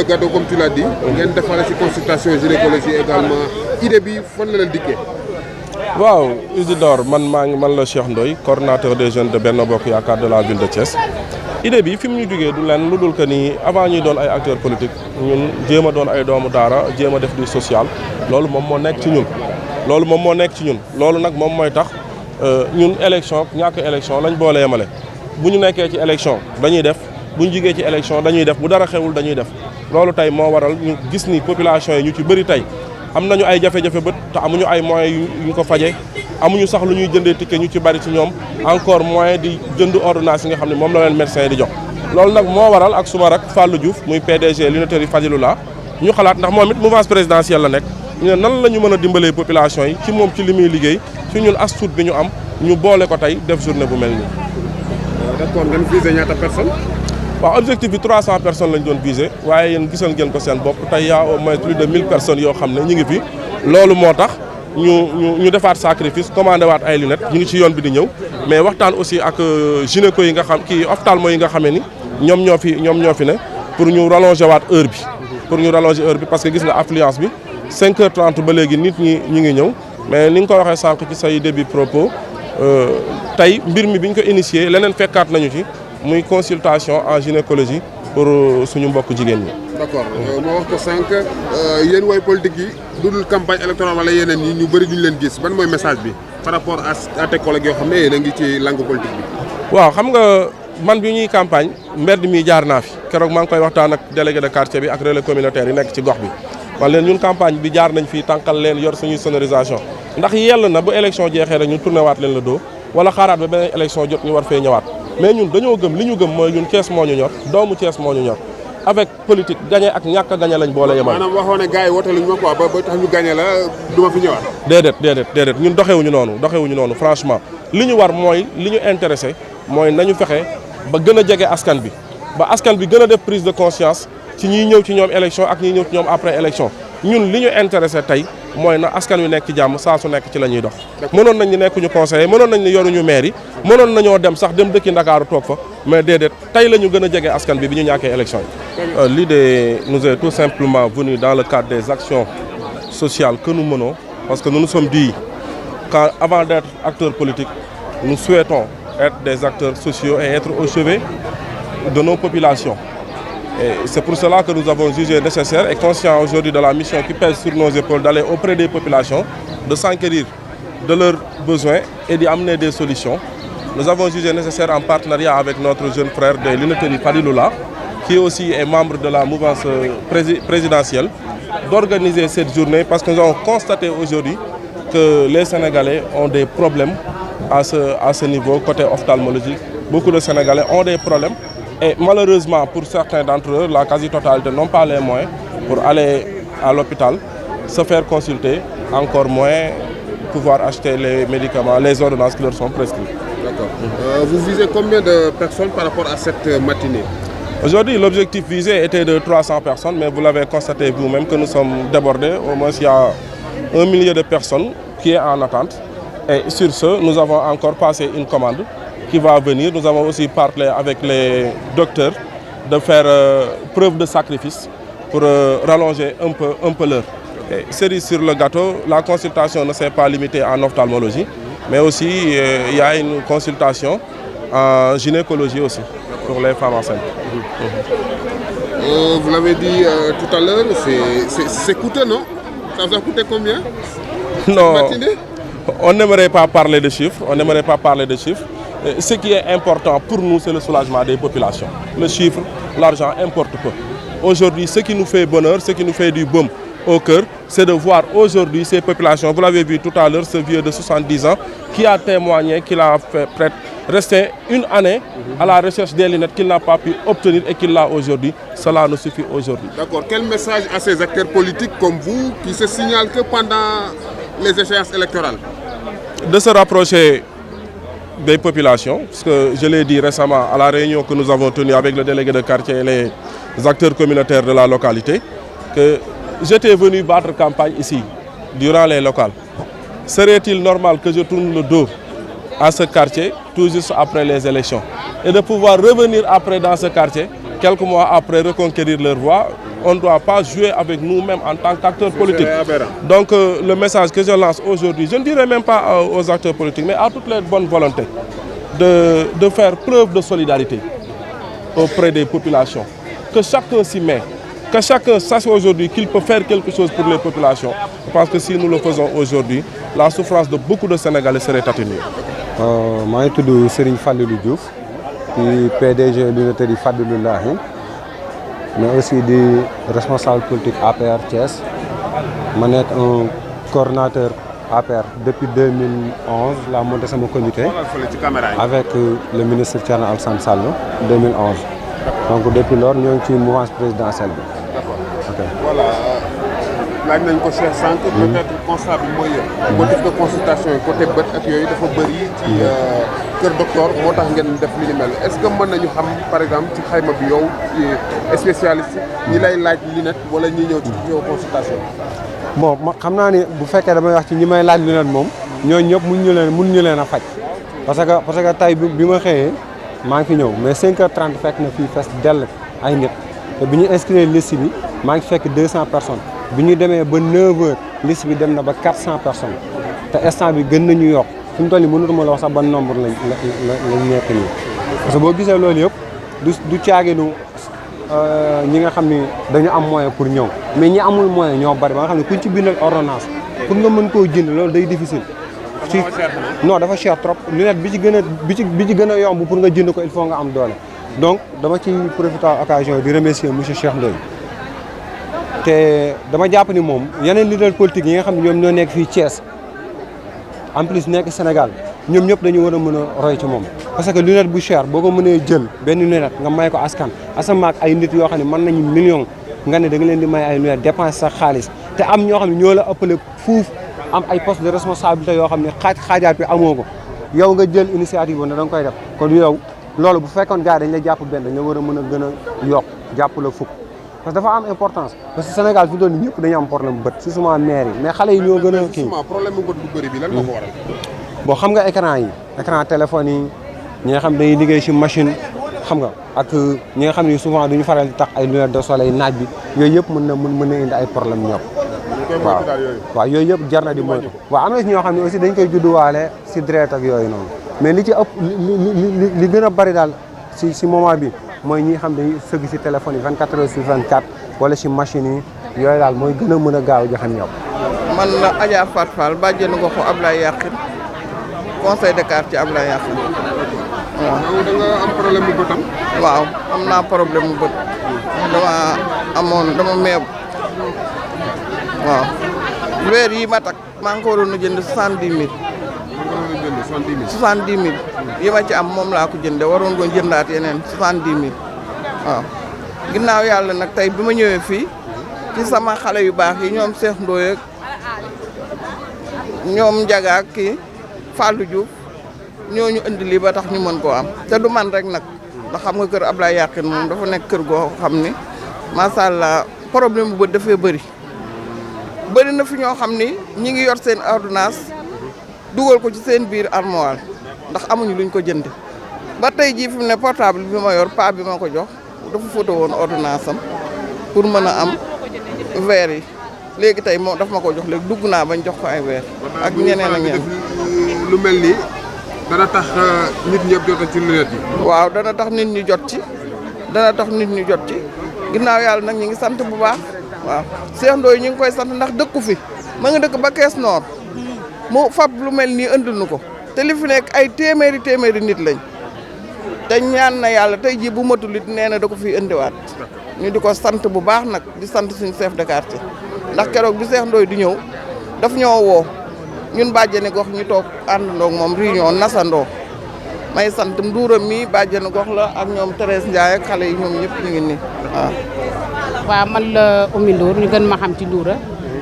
Gado, comme tu l'as dit, ngeen defal ci consultation gynécologie également idée bi fan la leen dikkee. waaw Isidore man la Cheikh Ndoye coordonnateur des jeunes de Benno Bokk Yaakaar de la ville de Thiès. idée bi fi mu ñu jugee du leen lu dul que ni avant ñuy doon ay acteurs politiques ñun jéem a doon ay doomu daara jéem a def du social loolu moom moo nekk ci ñun. loolu nag moom mooy tax ñun élection ñàkk élection lañ boole yemale bu ñu nekkee ci élection dañuy def bu ñu jugee ci élection dañuy def bu dara xewul dañuy def loolu tey moo waral ñu gis ni population yi ñu ci bëri tey am nañu ay jafe-jafe bët te amuñu ay moyens yu ñu ko faje amuñu sax lu ñuy jëndee ticket ñu ci bari ci ñoom encore moyen di jënd ordonnance yi nga xam ne moom la leen médecin yi di jox loolu nag moo waral ak suma rak Fallou Diouf muy PDG l'unitaire Fadilullah ñu xalaat ndax moom it mouvance présidentielle la nekk ñu ne nan la ñu mën a dimbalee population yi ci moom ci li muy liggéey ci ñun as tuut bi ñu am ñu boole ko tey def journée bu mel nii. D'accord, ngeen visé ñaata personnes. waaw objectif bi 300 personnes lañ doon visé waaye yéen gisal ngeen ko seen bopp tey yaa au moins plus de 1000 personnes yoo xam ne ñu ngi fi loolu moo tax ñu defaat sacrifice commandé waat ay lunettes ñu ngi ci yoon bi di ñëw mais waxtaan aussi ak gynéco yi nga xam kii ophtalmo yi nga xamee ni ñoom ñoo fi ne pour ñu rallonger waat heure bi parce que gis nga affluence bi 5h30 ba léegi nit ñi ñu ngi ñëw mais ni nga ko waxee sànq ci say début propos tey mbir mi bi ñu ko initié leneen fekkaat nañu ci muy consultation en gynécologie pour suñu mbokk jigéen ñi. D'accord moo wax ko sànq yéen way politique yi dudul campagne électorale wala yeneen yi ñu bëri duñu leen gis ban mooy message bi par rapport à tes collègues yoo xam ne yéen a ngi ci langue politique bi. waaw xam nga man bi ñuy campagne mbedd mi jaar naa fi keroog maa ngi koy waxtaan ak délégué de quartier bi ak relais communautaire yi nekk ci gox bi man leen ñun campagne bi jaar nañ fii tànkal leen yor suñuy sonorisation ndax yell na bu élection jeexee rek ñu tourné waat leen la doo wala xaaraat ba beneen élection jot ñu war fee ñëwaat mais ñun dañoo gëm li ñu gëm mooy ñun Thiès moo ñu ñor doomu Thiès moo ñu ñor avec politique gagné ak ñàkk a gagné lañ boole yemal. maanaam waxoon ne gars yi woote luñu ma quoi ba tax ñu gagné la du ma fi ñëwaat. déedéet ñun doxewuñu noonu franchement li ñu war mooy li ñu intéressé mooy nañu fexe ba gën a jege askan bi ba askan bi gën a def prise de conscience ci ñiy ñëw ci ñoom élection ak ñiy ñëw ci ñoom après élection ñun li ñu intéressé tey mooy na askan wi nekk ci jàmm saa su nekk ci la ñuy dox. mënoon nañ ni nekkuñu conseiller mënoon nañ ni yoruñu maire yi mënoon nañoo dem sax dem dëkki Ndakaaru toog fa mais déedéet tey la ñu gën a jege askan bi ñu ñàkkee élection yi. L'idée nous est tout simplement venue dans le cadre des actions sociales que nous menons parce que nous nous sommes dit qu'avant d'être acteurs politiques nous souhaitons être des acteurs sociaux et être au chevet de nos populations. Et c'est pour cela que nous avons jugé nécessaire et conscients aujourd'hui de la mission qui pèse sur nos épaules d'aller auprès des populations, de s'enquérir de leurs besoins et d'y amener des solutions. Nous avons jugé nécessaire en partenariat avec notre jeune frère de l'unité Fadilullah, qui aussi est membre de la mouvance présidentielle, d'organiser cette journée parce que nous avons constaté aujourd'hui que les Sénégalais ont des problèmes à ce niveau, côté ophtalmologique. Beaucoup de Sénégalais ont des problèmes. Et malheureusement, pour certains d'entre eux, la quasi-totalité n'ont pas les moyens pour aller à l'hôpital, se faire consulter, encore moins pouvoir acheter les médicaments, les ordonnances qui leur sont prescrites. D'accord. Vous visez combien de personnes par rapport à cette matinée? Aujourd'hui, l'objectif visé était de 300 personnes, mais vous l'avez constaté vous-même que nous sommes débordés. Au moins, il y a 1 millier de personnes qui est en attente. Et sur ce, nous avons encore passé une commande qui va venir. Nous avons aussi parlé avec les docteurs de faire preuve de sacrifice pour rallonger un peu l'heure. Cerise sur le gâteau, la consultation ne s'est pas limitée en ophtalmologie, mais aussi il y a une consultation en gynécologie aussi pour les femmes enceintes. Vous l'avez dit tout à l'heure, c'est coûteux, non? Ça vous a coûté combien? Non, on n'aimerait pas parler de chiffres. Ce qui est important pour nous, c'est le soulagement des populations. Le chiffre, l'argent importe peu. Aujourd'hui, ce qui nous fait bonheur, ce qui nous fait du baume au cœur, c'est de voir aujourd'hui ces populations. Vous l'avez vu tout à l'heure, ce vieux de 70 ans qui a témoigné qu'il a fait rester une année à la recherche des lunettes qu'il n'a pas pu obtenir et qu'il l'a aujourd'hui. Cela nous suffit aujourd'hui. D'accord. Quel message à ces acteurs politiques comme vous qui se signalent que pendant les échéances électorales? De se rapprocher des populations, parce que je l'ai dit récemment à la réunion que nous avons tenue avec le délégué de quartier et les acteurs communautaires de la localité, que j'étais venu battre campagne ici, durant les locales. Serait-il normal que je tourne le dos à ce quartier tout juste après les élections et de pouvoir revenir après dans ce quartier, quelques mois après reconquérir leur voix? on ne doit pas jouer avec nous-mêmes en tant qu'acteurs politiques. Donc le message que je lance aujourd'hui, je ne dirais même pas aux acteurs politiques, mais à toutes les bonnes volontés, de faire preuve de solidarité auprès des populations. Que chacun s'y met, que chacun sache aujourd'hui qu'il peut faire quelque chose pour les populations. Je pense que si nous le faisons aujourd'hui, la souffrance de beaucoup de Sénégalais serait atténuée. Je suis Serigne Fallilou Diouf, PDG de l'unité Fadlullahi, mais aussi du responsable politique APR Thiès. Je suis un coordinateur APR depuis 2011, la montée de mon comité avec le ministre Thierno Alassane Sall 2011. Donc depuis lors, nous sommes une mouvance présidentielle. Okay. Voilà. Laaj nañ ko Cheikh Sank peut-être constat bi mooy motif de consultation yi côté bët ak yooyu dafa bëri ci kër docteur moo tax ngeen def li ni mel est-ce que mën nañu xam par exemple ci xayma bi yow ci spécialiste ñi lay laaj lunette wala ñi ñëw ci yow consultation. Bon ma xam naa ni bu fekkee damay wax ci ñi may laaj lunette moom ñooñu ñëpp mun ñu leen a faj parce que tey bi ma xëyee maa ngi fi ñëw mais 5h30 fekk na fii fees dell ay nit te bi ñu inscrire liste bi maa ngi fekk 200 personnes bi ñu demee ba 9h liste bi dem na ba 400 personnes te instant bi gën nañu yokk fi mu toll nii mënutuma la wax sax ban nombre lañ nekk nii. parce que boo gisee loolu yëpp du caaginu ñi nga xam ni dañu am moyen pour ñëw mais ñi amul moyen ñoo bari ba nga xam ne kuñ ci bindal ordonnance pour nga mën koo jënd loolu day difficile. Non dafa cher trop lunette bi ci gën a yomb pour nga jënd ko il faut nga am doole donc dama ci profiter occasion di remercier monsieur Cheikh Ndoye te dama jàpp ni moom yeneen leader politique yi nga xam ne ñoom ñoo nekk fii Thiès en plus nekk Sénégal ñoom ñëpp dañu war a mën a roy ci moom parce que lunette bu cher boo ko mënee jël benn lunette nga may ko askan asamaak ay nit yoo xam ne mën nañu million nga ne da nga leen di may ay lunette dépense sa xaalis te am ñoo xam ne ñoo la ëppale fuuf am ay poste de responsabilité yoo xam ne xaajaat bi amoo ko yow nga jël initiative boobu ne da nga koy def kon yow loolu bu fekkoon gars dañ la jàpp benn dañ la war a mën a gën a yokk jàpp la fukk parce que dafa am importance parce que Sénégal fi doon ñëpp dañu am problème bët si suma maire yi mais xale yi ñoo gën a kii problème bu bët bu bëri bi lan moo ko waral. bon xam nga écran téléphone yi ñi nga xam dañuy liggéey si machine xam nga ak ñi nga xam ne souvent duñu faral di tax ay lunettes de soleil naaj bi yooyu yëpp mën na indi ay problème ñoom waaw yooyu yëpp jar na di moytu waaw am na si ñoo xam ne aussi dañ koy judduwaale si deret ak yooyu noonu mais li ci ëpp li gën a bari daal si moment bi mooy ñi xam dañuy sëgg si téléphone yi 24 heures sur 24 wala si machine yi yooyu daal mooy gën a mën a gaaw joxe ñëw. man la Adja Fat Fall bàjjenu goxu Ablaye Yakhine conseil de quartier Ablaye Yakhine waaw. da nga am problème mu bëtam. waaw am naa problème mu bët dama meew waaw weer yi ma takk maa ngi ko waroon a jënd 70 000. 70 000 yi ma ci am moom laa ko jënde waroon ko jëndaat yeneen 70 000 waaw ginnaaw yàlla nag tey bi ma ñëwee fii ci sama xale yu baax yi ñoom Cheikh Ndoye ak ñoom Ndiaga ak kii Fallou Diouf ñooñu indi lii ba tax ñu mën koo am te du man rek nag ndax xam nga kër Ablaye Yakhine moom dafa nekk kër goo xam ni macha allah problème bu bët dafay bëri na fi ñoo xam ni ñi ngi yor seen ordonnance dugal ko ci seen biir armoire ndax amuñu luñ ko jënd ba tey jii fi mu ne portable bi ma yor pa bi ma ko jox dafa photo woon ordonnance am pour mën a am verre yi léegi tey moom daf ma ko jox léegi dugg naa bañ jox ko ay verre ak ñeneen ak ñeneen lu mel nii dana tax nit ñëpp jot ci lunette yi. waaw dana tax nit ñi jot ci ginnaaw yàlla nag ñu ngi sant bu baax waaw Cheikh Ndoye ñu ngi koy sant ndax dëkku fi ma nga dëkk ba Kees Nord mu fab lu mel nii andil nu ko te li fi nekk ay téeméeri nit lañ te ñaan na yàlla tey jii bu matul it nee na da ko fiy indiwaat ñu di ko sant bu baax nag di sant suñu chef de quartier ndax keroog bi Cheikh Ndoye di ñëw daf ñoo woo ñun bàjjeni gox ñu toog àndandoo ak moom réunion nasandoo may sant Ndoura mi bàjjeni gox la ak ñoom Thérèse Ndiaye ak xale yi ñoom ñëpp ñu ngi nii waaw. waaw man la Oumy Ndour ñu gën ma xam ci Ndoura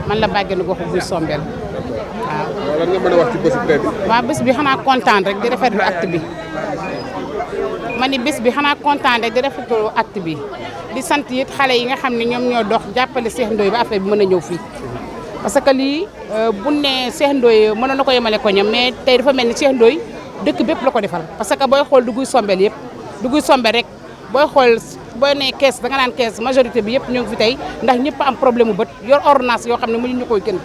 man la bàjjeni goxu Guy Sombel waaw. lan nga mën a wax ci bés bi. waaw bés bi xanaa kontaan rek di rafetlu acte bi ma ni bés bi xanaa kontaan rek di rafetlu acte bi di sant it xale yi nga xam ne ñoom ñoo dox jàppale Cheikh Ndoye ba affaire bi mën a ñëw fii. parce que lii bu ne Cheikh Ndoye mënoon na ko yemale ko ñam mais tey dafa mel ni Cheikh Ndoye dëkk bépp la ko defal parce que booy xool du Guy Sombel yëpp du Guy Sombel rek booy xool boo nee kees da nga naan kees majorité bi yëpp ñoo ngi fi tey ndax ñëpp am problème mu bët yor ordonnance yoo xam ne mënuñu koy gën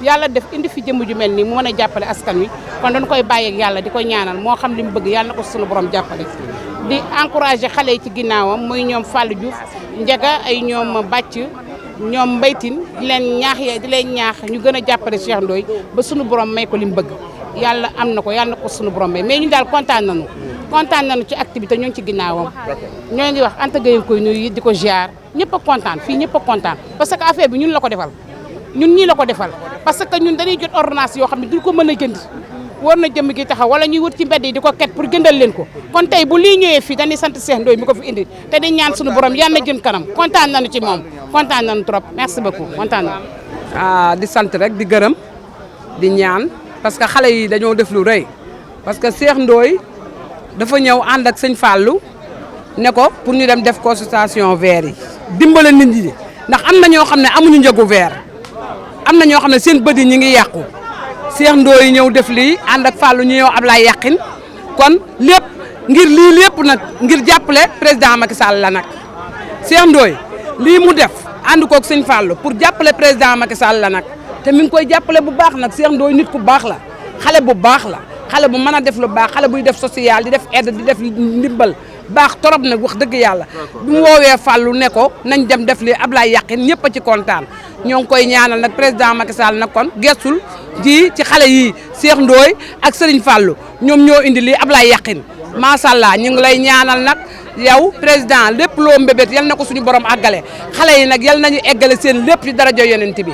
yàlla def indi fi jëmm ju mel nii mu mën a jàppale askan wi kon dañu koy bàyyi ak yàlla di ko ñaanal moo xam li mu bëgg yàlla na ko sunu borom jàppale di encouragé xale yi ci ginnaawam muy ñoom Fallou Diouf Ndiaga ay ñoom Bàcc ñoom mbaytin di leen ñaax ñu gën a jàppale Cheikh Ndoye ba sunu borom may ko li mu bëgg yàlla am na ko yàlla na ko sunu borom may mais ñu daal kontaan nañu ci activité ñoo ngi ci ginnaawam ñoo ngi wax Anta Gueye koy nuyu di ko ziar ñëpp a kontaan fii ñëpp a kontaan parce que affaire bi ñun la ko defal ñun ñii la ko defal parce que ñun dañuy jot ordonnance yoo xam ne duñ ko mën a jënd war na jëmm gi taxaw wala ñuy wut ci mbedd yi di ko ket pour jëndal leen ko kon tey bu lii ñëwee fii dañuy sant Cheikh Ndoye mi ko fi indi te di ñaan suñu borom yàlla na jëm kanam kontaan nañu ci moom kontaan nañu trop merci beaucoup kontaan nañu. di sant rek di gërëm di ñaan parce que xale yi dañoo def lu rëy parce que Cheikh Ndoye dafa ñëw ànd ak sëñ Fallou ne ko pour ñu dem def consultation verre yi dimbale nit ñi ndax am na ñoo xam ne amuñu njëgu verre am na ñoo xam ne seen bët yi ñi ngi yàqu Cheikh Ndoye ñëw def lii ànd ak Fallou ñu ñëw Ablaye Yaqin kon lépp ngir lii lépp nag ngir jàppale président Macky Sall la nag Cheikh Ndoye lii mu def ànd koog sëñ Fallou pour jàppale président Macky Sall la nag te mi ngi koy jàppale bu baax nag Cheikh Ndoye nit ku baax la xale bu baax la xale bu mën a def lu baax xale buy def social di def aide di def ndimbal baax torop nag wax dëgg yàlla bi mu woowee Fallou ne ko nañ dem def li Ablaye Yaqin ñëpp a ci kontaan ñoo ngi koy ñaanal nag président Macky Sall nag kon gestul ji ci xale yi Cheikh Ndoye ak Serigne Fallou ñoom ñoo indi lii Ablaye Yaqin macha allah ñu ngi lay ñaanal nag yow président lépp loo mbébét yal na ko suñu borom àggale xale yi nag yal nañu eggale seen lépp ci daraja yonent bi